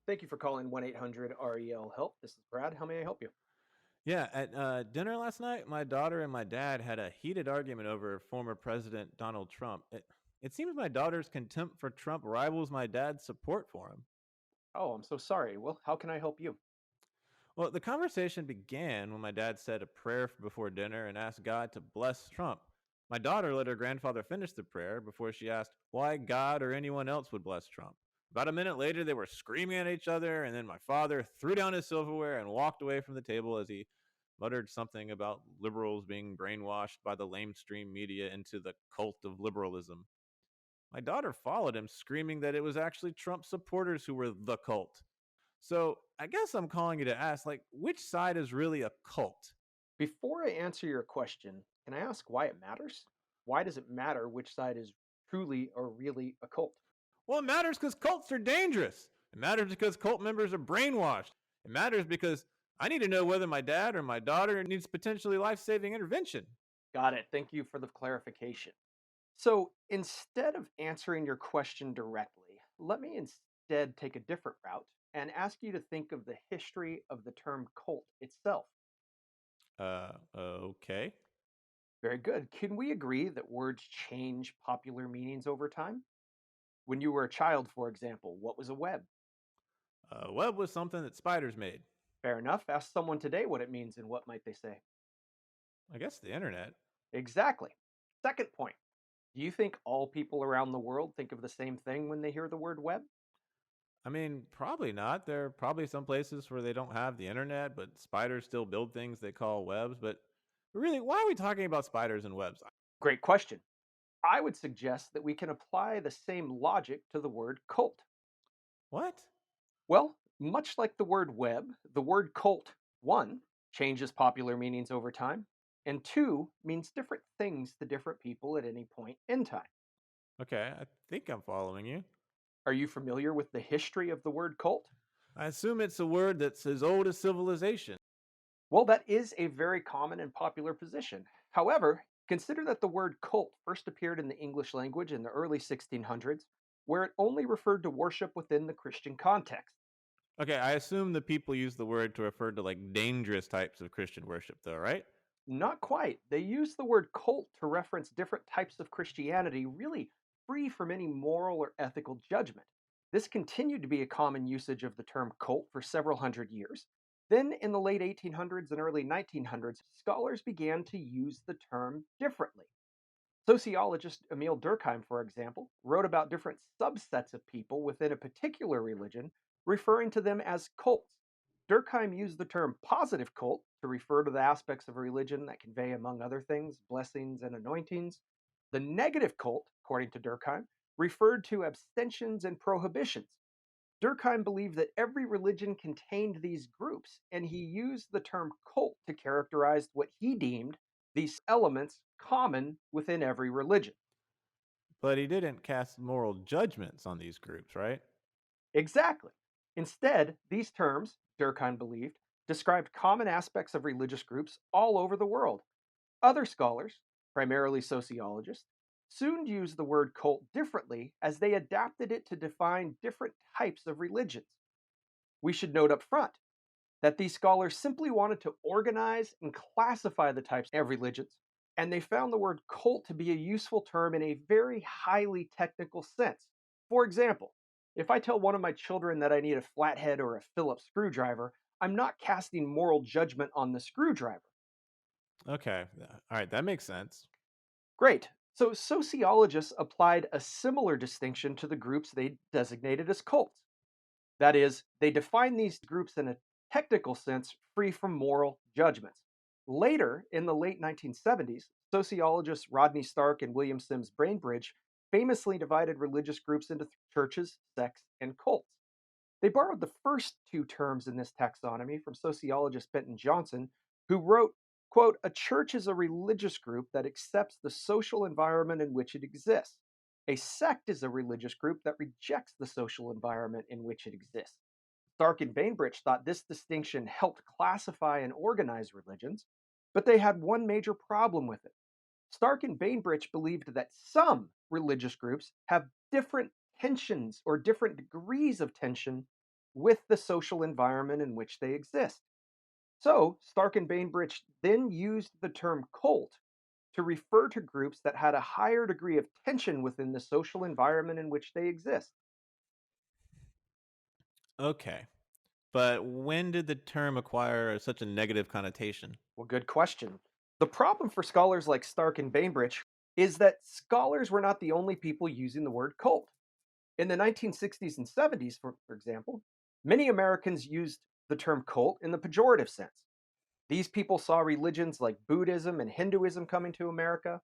Thank you for calling 1-800 REL Help. This is Brad. How may I help you? Yeah, at dinner last night, my daughter and my dad had a heated argument over former President Donald Trump. It seems my daughter's contempt for Trump rivals my dad's support for him. Oh, I'm so sorry. Well, how can I help you? Well, the conversation began when my dad said a prayer before dinner and asked God to bless Trump. My daughter let her grandfather finish the prayer before she asked why God or anyone else would bless Trump. About a minute later, they were screaming at each other, and then my father threw down his silverware and walked away from the table as he muttered something about liberals being brainwashed by the lamestream media into the cult of liberalism. My daughter followed him, screaming that it was actually Trump supporters who were the cult. So I guess I'm calling you to ask, which side is really a cult? Before I answer your question, can I ask why it matters? Why does it matter which side is truly or really a cult? Well, it matters because cults are dangerous. It matters because cult members are brainwashed. It matters because I need to know whether my dad or my daughter needs potentially life saving intervention. Got it. Thank you for the clarification. So instead of answering your question directly, let me instead take a different route and ask you to think of the history of the term cult itself. Okay. Very good. Can we agree that words change popular meanings over time? When you were a child, for example, what was a web? Web was something that spiders made. Fair enough. Ask someone today what it means and what might they say? I guess the internet. Exactly. Second point. Do you think all people around the world think of the same thing when they hear the word web? I mean, probably not. There are probably some places where they don't have the internet, but spiders still build things they call webs. But really, why are we talking about spiders and webs? Great question. I would suggest that we can apply the same logic to the word cult. What? Well, much like the word web, the word cult, one, changes popular meanings over time, and two, means different things to different people at any point in time. Okay, I think I'm following you. Are you familiar with the history of the word cult? I assume it's a word that's as old as civilization. Well, that is a very common and popular position. However, consider that the word cult first appeared in the English language in the early 1600s, where it only referred to worship within the Christian context. Okay, I assume the people use the word to refer to dangerous types of Christian worship, though, right? Not quite. They use the word cult to reference different types of Christianity, really free from any moral or ethical judgment. This continued to be a common usage of the term cult for several hundred years. Then, in the late 1800s and early 1900s, scholars began to use the term differently. Sociologist Emil Durkheim, for example, wrote about different subsets of people within a particular religion, referring to them as cults. Durkheim used the term positive cult to refer to the aspects of a religion that convey, among other things, blessings and anointings. The negative cult, according to Durkheim, referred to abstentions and prohibitions. Durkheim believed that every religion contained these groups, and he used the term cult to characterize what he deemed these elements common within every religion. But he didn't cast moral judgments on these groups, right? Exactly. Instead, these terms, Durkheim believed, described common aspects of religious groups all over the world. Other scholars, primarily sociologists, soon used the word cult differently as they adapted it to define different types of religions. We should note up front that these scholars simply wanted to organize and classify the types of religions, and they found the word cult to be a useful term in a very highly technical sense. For example, if I tell one of my children that I need a flathead or a Phillips screwdriver, I'm not casting moral judgment on the screwdriver. Okay, all right, that makes sense. Great. So sociologists applied a similar distinction to the groups they designated as cults. That is, they define these groups in a technical sense free from moral judgments. Later, in the late 1970s, sociologists Rodney Stark and William Sims Bainbridge famously divided religious groups into churches, sects, and cults. They borrowed the first two terms in this taxonomy from sociologist Benton Johnson, who wrote, quote, "A church is a religious group that accepts the social environment in which it exists. A sect is a religious group that rejects the social environment in which it exists." Stark and Bainbridge thought this distinction helped classify and organize religions, but they had one major problem with it. Stark and Bainbridge believed that some religious groups have different tensions or different degrees of tension with the social environment in which they exist. So, Stark and Bainbridge then used the term cult to refer to groups that had a higher degree of tension within the social environment in which they exist. Okay. But when did the term acquire such a negative connotation? Well, good question. The problem for scholars like Stark and Bainbridge is that scholars were not the only people using the word cult. In the 1960s and 70s, for example, many Americans used the term cult in the pejorative sense. These people saw religions like Buddhism and Hinduism coming to America.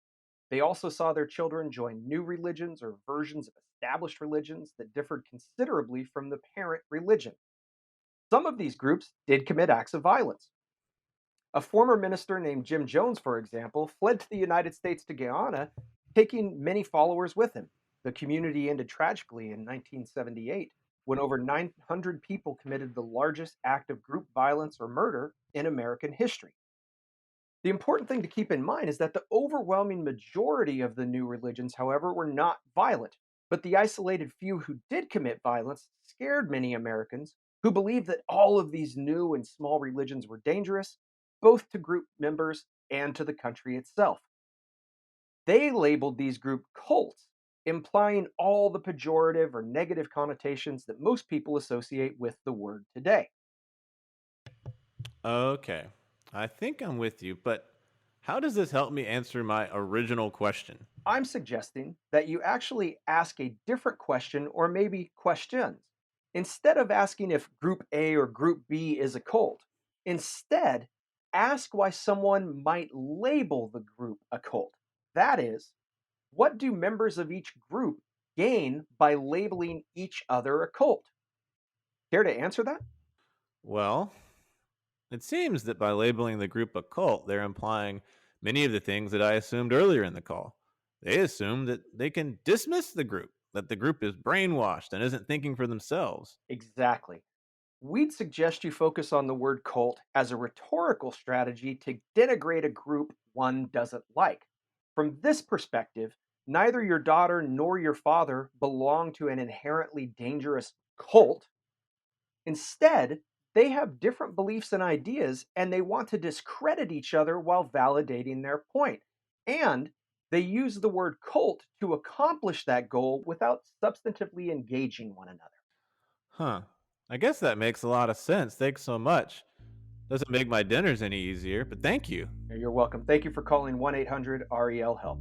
They also saw their children join new religions or versions of established religions that differed considerably from the parent religion. Some of these groups did commit acts of violence. A former minister named Jim Jones, for example, fled to the United States to Guyana, taking many followers with him. The community ended tragically in 1978 when over 900 people committed the largest act of group violence or murder in American history. The important thing to keep in mind is that the overwhelming majority of the new religions, however, were not violent. But the isolated few who did commit violence scared many Americans who believed that all of these new and small religions were dangerous, both to group members and to the country itself. They labeled these group cults, implying all the pejorative or negative connotations that most people associate with the word today. Okay. I think I'm with you, but how does this help me answer my original question? I'm suggesting that you actually ask a different question or maybe questions. Instead of asking if group A or group B is a cult, instead ask why someone might label the group a cult. That is, what do members of each group gain by labeling each other a cult? Care to answer that? Well, it seems that by labeling the group a cult, they're implying many of the things that I assumed earlier in the call. They assume that they can dismiss the group, that the group is brainwashed and isn't thinking for themselves. Exactly. We'd suggest you focus on the word cult as a rhetorical strategy to denigrate a group one doesn't like. From this perspective, neither your daughter nor your father belong to an inherently dangerous cult. Instead, they have different beliefs and ideas, and they want to discredit each other while validating their point. And they use the word cult to accomplish that goal without substantively engaging one another. Huh. I guess that makes a lot of sense. Thanks so much. Doesn't make my dinners any easier, but thank you. You're welcome. Thank you for calling 1 800 REL Help.